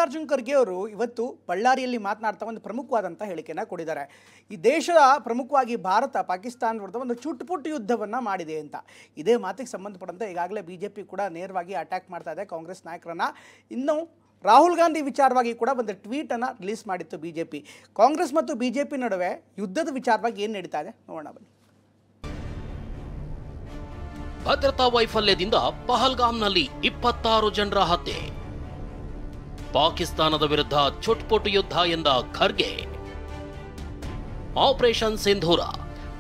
ಮಲ್ಲಿಕಾರ್ಜುನ್ ಖರ್ಗೆ ಅವರು ಇವತ್ತು ಬಳ್ಳಾರಿಯಲ್ಲಿ ಮಾತನಾಡ್ತಾ ಒಂದು ಪ್ರಮುಖವಾದಂಥ ಹೇಳಿಕೆಯನ್ನು ಕೊಟ್ಟಿದ್ದಾರೆ. ಈ ದೇಶದ ಪ್ರಮುಖವಾಗಿ ಭಾರತ ಪಾಕಿಸ್ತಾನ ವಿರುದ್ಧ ಒಂದು ಚುಟುಪುಟ್ಟು ಯುದ್ಧವನ್ನು ಮಾಡಿದೆ ಅಂತ. ಇದೇ ಮಾತಿಗೆ ಸಂಬಂಧಪಟ್ಟಂತೆ ಈಗಾಗಲೇ ಬಿಜೆಪಿ ಕೂಡ ನೇರವಾಗಿ ಅಟ್ಯಾಕ್ ಮಾಡ್ತಾ ಇದೆ ಕಾಂಗ್ರೆಸ್ ನಾಯಕರನ್ನ. ಇನ್ನು ರಾಹುಲ್ ಗಾಂಧಿ ವಿಚಾರವಾಗಿ ಕೂಡ ಒಂದು ಟ್ವೀಟನ್ನು ರಿಲೀಸ್ ಮಾಡಿತ್ತು ಬಿಜೆಪಿ. ಕಾಂಗ್ರೆಸ್ ಮತ್ತು ಬಿಜೆಪಿ ನಡುವೆ ಯುದ್ಧದ ವಿಚಾರವಾಗಿ ಏನು ನಡೀತಾ ಇದೆ ನೋಡೋಣ ಬನ್ನಿ. ಭದ್ರತಾ ವೈಫಲ್ಯದಿಂದ ಪಹಲ್ಗಾಮ್ನಲ್ಲಿ 26 ಜನರ ಹತ್ಯೆ. ಪಾಕಿಸ್ತಾನದ ವಿರುದ್ಧ ಚುಟುಪುಟ್ಟು ಯುದ್ಧ ಎಂದ ಖರ್ಗೆ. ಆಪರೇಷನ್ ಸಿಂಧೂರ,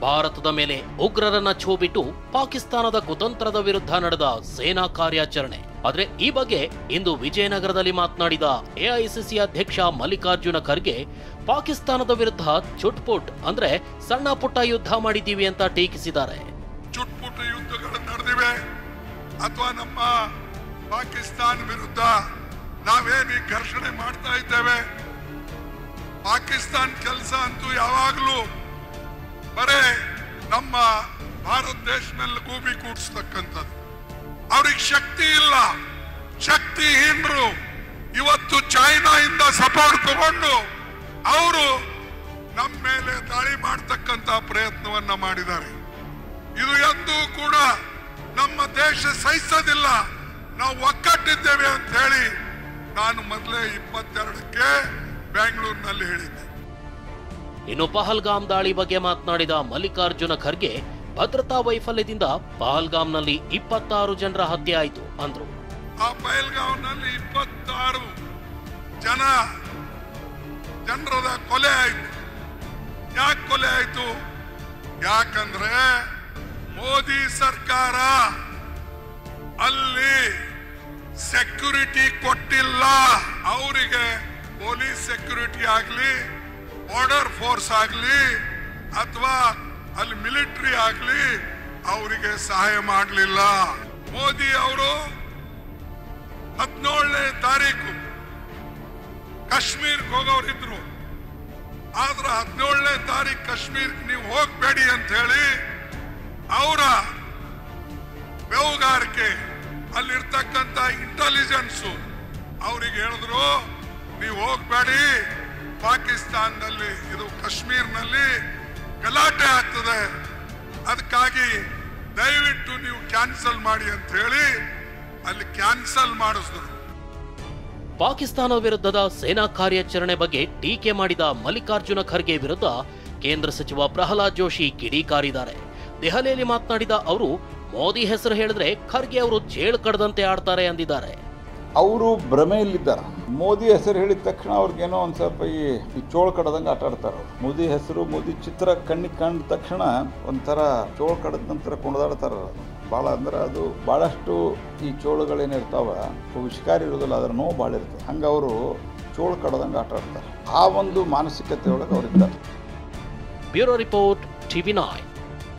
ಭಾರತದ ಮೇಲೆ ಉಗ್ರರನ್ನ ಛೂಬಿಟ್ಟು ಪಾಕಿಸ್ತಾನದ ಕುತಂತ್ರದ ವಿರುದ್ಧ ನಡೆದ ಸೇನಾ ಕಾರ್ಯಾಚರಣೆ. ಆದ್ರೆ ಈ ಬಗ್ಗೆ ಇಂದು ವಿಜಯನಗರದಲ್ಲಿ ಮಾತನಾಡಿದ ಎಐಸಿಸಿ ಅಧ್ಯಕ್ಷ ಮಲ್ಲಿಕಾರ್ಜುನ ಖರ್ಗೆ ಪಾಕಿಸ್ತಾನದ ವಿರುದ್ಧ ಚುಟ್ಪುಟ್ ಅಂದ್ರೆ ಸಣ್ಣ ಪುಟ್ಟ ಯುದ್ಧ ಮಾಡಿದ್ದೀವಿ ಅಂತ ಟೀಕಿಸಿದ್ದಾರೆ. ಚುಟ್ಪುಟ್ ಯುದ್ಧಗಳು ನಡೆದಿವೆ ಅಥವಾ ನಮ್ಮ ಪಾಕಿಸ್ತಾನ ವಿರುದ್ಧ ನಾವೇನು ಘರ್ಷಣೆ ಮಾಡ್ತಾ ಇದ್ದೇವೆ. ಪಾಕಿಸ್ತಾನ ಕೆಲಸ ಅಂತೂ ಯಾವಾಗಲೂ ಬರೇ ನಮ್ಮ ಭಾರತ ದೇಶದಲ್ಲಿ ಗೂಬಿ ಕೂಡಿಸ್ತಕ್ಕಂಥದ್ದು. ಅವ್ರಿಗೆ ಶಕ್ತಿ ಇಲ್ಲ, ಶಕ್ತಿಹೀನರು. ಇವತ್ತು ಚೈನಾದಿಂದ ಸಪೋರ್ಟ್ ತಗೊಂಡು ಅವರು ನಮ್ಮ ಮೇಲೆ ದಾಳಿ ಮಾಡ್ತಕ್ಕಂಥ ಪ್ರಯತ್ನವನ್ನ ಮಾಡಿದ್ದಾರೆ. ಇದು ಎಂದೂ ಕೂಡ ನಮ್ಮ ದೇಶ ಸಹಿಸೋದಿಲ್ಲ. ನಾವು ಒಕ್ಕಟ್ಟಿದ್ದೇವೆ ಅಂತ ಹೇಳಿ ನಾನು ಮೊದಲೇ 22ಕ್ಕೆ ಬೆಂಗಳೂರಿನಲ್ಲಿ ಹೇಳಿದ್ದೆ. ಇನ್ನು ಪಹಲ್ಗಾಮ್ ದಾಳಿ ಬಗ್ಗೆ ಮಾತನಾಡಿದ ಮಲ್ಲಿಕಾರ್ಜುನ ಖರ್ಗೆ ಭದ್ರತಾ ವೈಫಲ್ಯದಿಂದ ಪಹಲ್ಗಾಮ್ನಲ್ಲಿ 26 ಜನರ ಹತ್ಯೆ ಆಯಿತು ಅಂದ್ರು. ಆ ಪಹಲ್ಗಾಮ್ನಲ್ಲಿ 26 ಜನರದ ಕೊಲೆ ಆಯ್ತು. ಯಾಕೆ ಕೊಲೆ ಆಯ್ತು? ಯಾಕಂದ್ರೆ ಮೋದಿ ಸರ್ಕಾರ ಅಲ್ಲಿ ಸೆಕ್ಯೂರಿಟಿ ಕೊಟ್ಟಿಲ್ಲ. ಅವರಿಗೆ ಪೊಲೀಸ್ ಸೆಕ್ಯೂರಿಟಿ ಆಗಲಿ, ಬಾರ್ಡರ್ ಫೋರ್ಸ್ ಆಗಲಿ ಅಥವಾ ಅಲ್ಲಿ ಮಿಲಿಟರಿ ಆಗಲಿ ಅವರಿಗೆ ಸಹಾಯ ಮಾಡಲಿಲ್ಲ. ಮೋದಿ ಅವರು 17ನೇ ತಾರೀಕು ಕಾಶ್ಮೀರ್ಗೆ ಹೋಗೋರಿದ್ರು. ಆದ್ರೆ 17ನೇ ತಾರೀಕು ಕಾಶ್ಮೀರ್ಗೆ ನೀವು ಹೋಗ್ಬೇಡಿ ಅಂತ ಹೇಳಿ ಅವರ ವ್ಯವಹಾರಕ್ಕೆ ಅಲ್ಲಿರ್ತಕ್ಕಂಥ ಇಂಟೆಲಿಜೆನ್ಸ್ ಅವರಿಗೆ ಹೇಳಿದ್ರು, ನೀವು ಹೋಗ್ಬೇಡಿ, ಪಾಕಿಸ್ತಾನದಲ್ಲಿ ಇದು ಕಾಶ್ಮೀರ್ನಲ್ಲಿ ಗಲಾಟೆ ಆಗ್ತದೆ, ಅದಕ್ಕಾಗಿ ದಯವಿಟ್ಟು ನೀವು ಕ್ಯಾನ್ಸಲ್ ಮಾಡಿ ಅಂತ ಹೇಳಿ ಅಲ್ಲಿ ಕ್ಯಾನ್ಸಲ್ ಮಾಡಿಸಿದ್ರು. ಪಾಕಿಸ್ತಾನ ವಿರುದ್ಧದ ಸೇನಾ ಕಾರ್ಯಾಚರಣೆ ಬಗ್ಗೆ ಟೀಕೆ ಮಾಡಿದ ಮಲ್ಲಿಕಾರ್ಜುನ ಖರ್ಗೆ ವಿರುದ್ಧ ಕೇಂದ್ರ ಸಚಿವ ಪ್ರಹ್ಲಾದ್ ಜೋಶಿ ಕಿಡಿಕಾರಿದ್ದಾರೆ. ದೆಹಲಿಯಲ್ಲಿ ಮಾತನಾಡಿದ ಅವರು ಮೋದಿ ಹೆಸರು ಹೇಳಿದ್ರೆ ಖರ್ಗೆ ಅವರು ಜೇಳು ಕಡದಂತೆ ಆಡ್ತಾರೆ ಅಂದಿದ್ದಾರೆ. ಅವರು ಭ್ರಮೆಯಲ್ಲಿದ್ದಾರೆ. ಮೋದಿ ಹೆಸರು ಹೇಳಿದ ತಕ್ಷಣ ಅವ್ರಿಗೇನೋ ಒಂದು ಸ್ವಲ್ಪ ಈ ಚೋಳು ಕಡದಂಗೆ ಆಟ ಆಡ್ತಾರೆ. ಮೋದಿ ಹೆಸರು, ಮೋದಿ ಚಿತ್ರ ಕಣ್ಣಿಗೆ ಕಂಡ ತಕ್ಷಣ ಒಂಥರ ಚೋಳು ಕಡದ ನಂತರ ಕುಣಿದಾಡ್ತಾರೆ. ಭಾಳ ಅಂದ್ರೆ ಅದು ಭಾಳಷ್ಟು ಈ ಚೋಳುಗಳೇನಿರ್ತಾವ ವಿಷಕಾರಿ ಇರೋದಿಲ್ಲ, ಅದರ ನೋವು ಭಾಳ ಇರ್ತದೆ. ಹಂಗೆ ಅವರು ಚೋಳು ಕಡದಂಗೆ ಆಟ ಆಡ್ತಾರೆ. ಆ ಒಂದು ಮಾನಸಿಕತೆ ಒಳಗೆ ಅವರಿದ್ದಾರೆ. Bureau report, TV9.